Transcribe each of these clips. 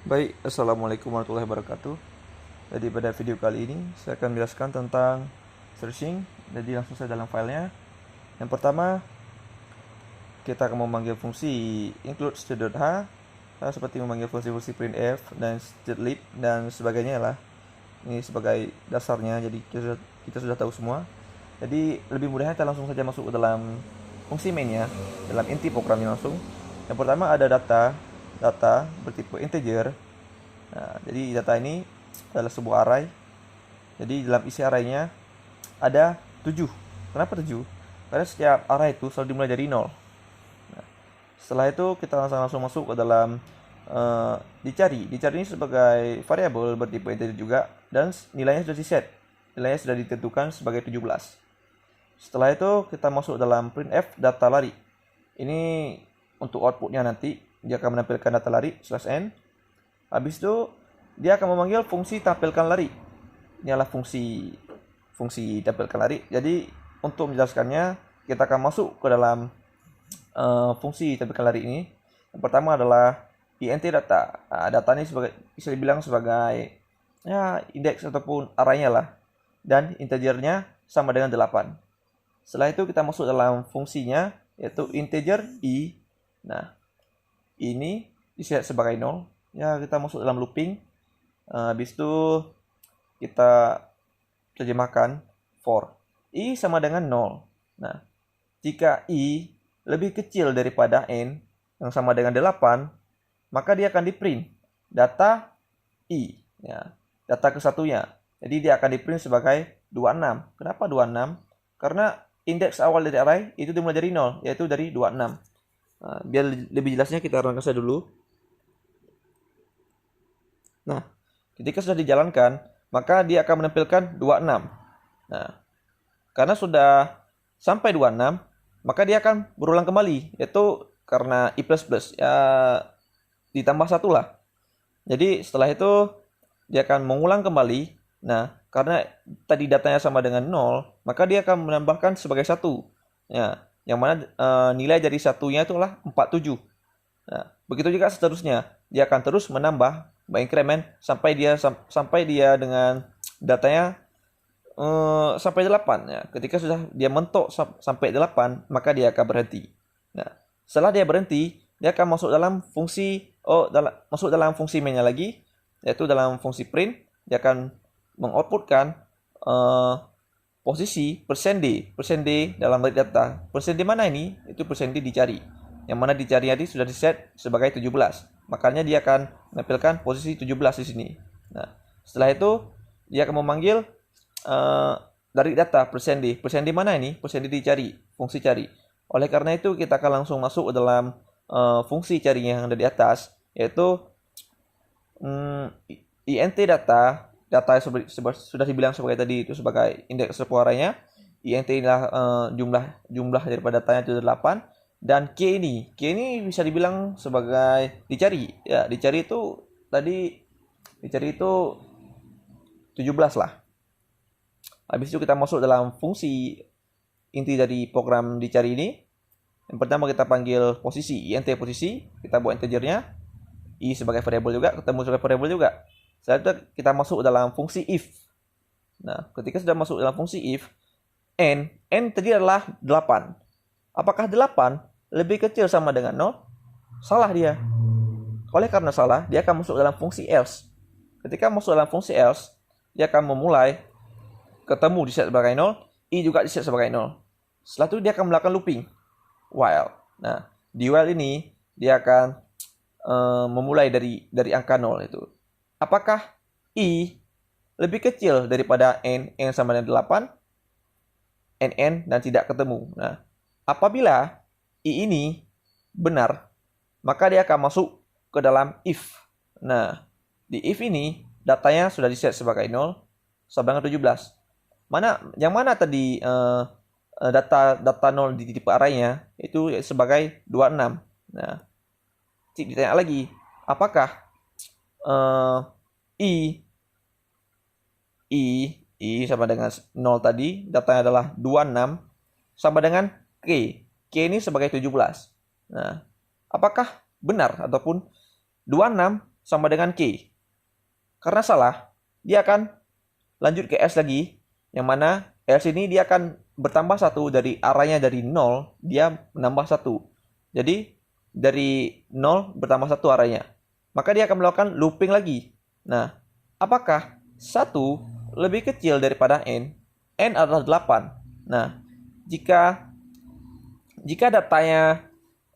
Baik, Assalamualaikum warahmatullahi wabarakatuh. Jadi pada video kali ini saya akan menjelaskan tentang searching. Jadi langsung saja dalam filenya. Yang pertama, kita akan memanggil fungsi include state.h, seperti memanggil fungsi-fungsi printf dan statelib dan sebagainya lah. Ini sebagai dasarnya, jadi kita sudah tahu semua. Jadi lebih mudahnya kita langsung saja masuk ke dalam fungsi mainnya, dalam inti programnya langsung. Yang pertama ada data bertipe integer. Nah, jadi data ini adalah sebuah array. Jadi dalam isi arraynya ada 7. Kenapa 7? Karena setiap array itu selalu dimulai dari 0. Nah, setelah itu kita langsung masuk ke dalam dicari. Dicari ini sebagai variabel bertipe integer juga dan nilainya sudah diset. Nilainya sudah ditentukan sebagai 17. Setelah itu kita masuk dalam printf data lari. Ini untuk outputnya nanti dia akan menampilkan data lari /n. Habis itu dia akan memanggil fungsi tampilkan lari. Ini adalah fungsi tampilkan lari. Jadi untuk menjelaskannya kita akan masuk ke dalam fungsi tampilkan lari ini. Yang pertama adalah int data. Nah, data ini bisa dibilang sebagai ya indeks ataupun arraynya lah. Dan integernya sama dengan 8. Setelah itu kita masuk dalam fungsinya yaitu integer i. Nah, ini diset sebagai 0. Ya, kita masuk dalam looping. Habis itu kita terjemahkan for i sama dengan 0. Nah, jika i lebih kecil daripada n yang sama dengan 8, maka dia akan di-print data i, ya, data kesatunya. Jadi dia akan di-print sebagai 26. Kenapa 26? Karena indeks awal dari array itu dimulai dari 0, yaitu dari 26. Nah, biar lebih jelasnya kita runkan saja dulu. Nah, ketika sudah dijalankan, maka dia akan menampilkan 26. Nah, karena sudah sampai 26, maka dia akan berulang kembali, yaitu karena i++, ya ditambah 1 lah. Jadi setelah itu dia akan mengulang kembali. Nah, karena tadi datanya sama dengan 0, maka dia akan menambahkan sebagai 1. Ya, yang mana nilai dari satunya itulah 47. Nah, begitu juga seterusnya. Dia akan terus menambah increment sampai dia dengan datanya sampai 8 ya. Ketika sudah dia mentok sampai 8, maka dia akan berhenti. Nah, setelah dia berhenti, dia akan masuk dalam fungsi mainnya lagi, yaitu dalam fungsi print. Dia akan mengoutputkan posisi %d dalam bait data. %d mana ini? Itu %d dicari. Yang mana dicari tadi sudah diset sebagai 17. Makanya dia akan menampilkan posisi 17 di sini. Nah, setelah itu dia akan memanggil dari data %d. %d mana ini? %d dicari, fungsi cari. Oleh karena itu kita akan langsung masuk ke dalam fungsi carinya yang ada di atas, yaitu int data sudah dibilang sebagai tadi itu sebagai indeks arraynya. Int inilah jumlah daripada datanya itu 8. Dan k ini bisa dibilang sebagai dicari. Ya, dicari itu 17 lah. Habis itu kita masuk dalam fungsi inti dari program dicari ini. Yang pertama kita panggil posisi, int posisi, kita buat integernya. I sebagai variabel juga, ketemu sebagai variabel juga. Setelah itu kita masuk dalam fungsi if. Nah, ketika sudah masuk dalam fungsi if, n tadi adalah 8. Apakah 8 lebih kecil sama dengan 0? Salah dia. Oleh karena salah, dia akan masuk dalam fungsi else. Ketika masuk dalam fungsi else, dia akan memulai ketemu di set sebagai 0, i juga di set sebagai 0. Setelah itu dia akan melakukan looping while. Nah, di while ini dia akan memulai dari angka 0 itu. Apakah i lebih kecil daripada n yang sama dengan 8? nn dan tidak ketemu. Nah, apabila i ini benar, maka dia akan masuk ke dalam if. Nah, di if ini datanya sudah diset sebagai 0 sama dengan 17. Yang mana tadi data 0 di tipe arraynya itu sebagai 26. Nah, ditanya lagi, apakah i sama dengan 0 tadi, datanya adalah 26 sama dengan k. K ini sebagai 17. Nah, apakah benar ataupun 26 sama dengan K. Karena salah, dia akan lanjut ke S lagi, yang mana S ini dia akan bertambah 1 dari arahnya dari 0, dia menambah 1. Jadi, dari 0 bertambah 1 arahnya. Maka dia akan melakukan looping lagi. Nah, apakah 1 lebih kecil daripada N? N adalah 8. Nah, jika datanya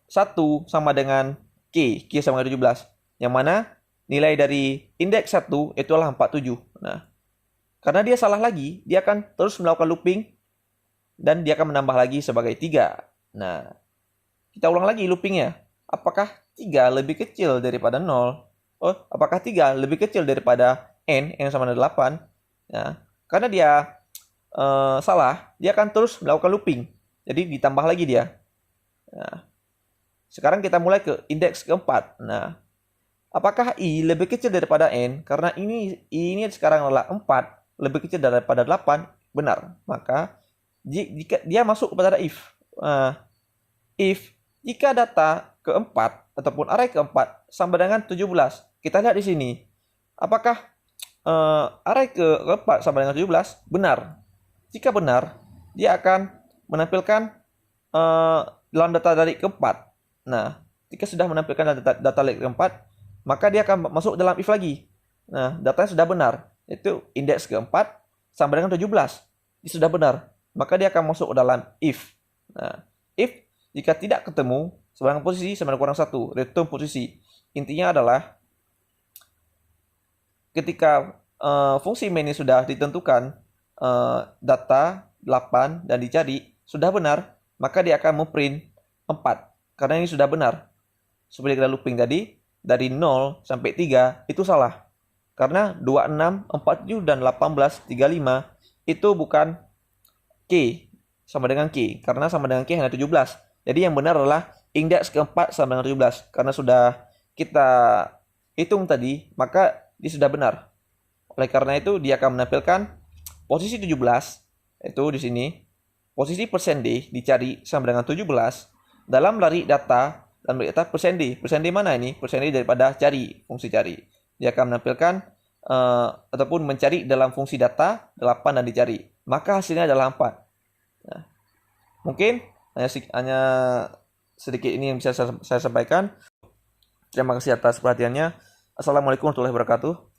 1 sama dengan K sama dengan 17, yang mana nilai dari indeks 1 itu adalah 47. Nah, karena dia salah lagi, dia akan terus melakukan looping dan dia akan menambah lagi sebagai 3. Nah, kita ulang lagi loopingnya. Apakah 3 lebih kecil daripada 0? Oh, apakah 3 lebih kecil daripada N sama dengan 8? Nah, karena dia salah, dia akan terus melakukan looping. Jadi ditambah lagi dia. Nah, sekarang kita mulai ke indeks keempat. Nah, apakah I lebih kecil daripada N? Karena I ini sekarang adalah 4, lebih kecil daripada 8. Benar. Maka jika dia masuk kepada if jika data keempat ataupun array keempat sama dengan 17. Kita lihat di sini. Apakah array keempat sama dengan 17? Benar. Jika benar, dia akan menampilkan dalam data dari keempat. Nah, jika sudah menampilkan data dari keempat, maka dia akan masuk dalam if lagi. Nah, datanya sudah benar. Itu indeks keempat sama dengan 17. Ini sudah benar. Maka dia akan masuk ke dalam if. Nah, if jika tidak ketemu sebarang posisi sama dengan kurang 1, return posisi. Intinya adalah ketika fungsi main ini sudah ditentukan, data 8 dan dicari sudah benar, maka dia akan memprint 4. Karena ini sudah benar. Seperti kita looping tadi, dari 0 sampai 3 itu salah. Karena 26, 47 dan 18, 35 itu bukan K sama dengan K. Karena sama dengan K hanya 17. Jadi yang benar adalah indeks keempat sama dengan 17. Karena sudah kita hitung tadi, maka dia sudah benar. Oleh karena itu, dia akan menampilkan posisi 17, itu di sini. Posisi %D dicari sama dengan 17 dalam lari data dan data %D. %D mana ini? %D daripada cari, fungsi cari. Dia akan menampilkan ataupun mencari dalam fungsi data 8 dan dicari. Maka hasilnya adalah 4. Nah, mungkin hanya sedikit ini yang bisa saya sampaikan. Terima kasih atas perhatiannya. Assalamualaikum warahmatullahi wabarakatuh.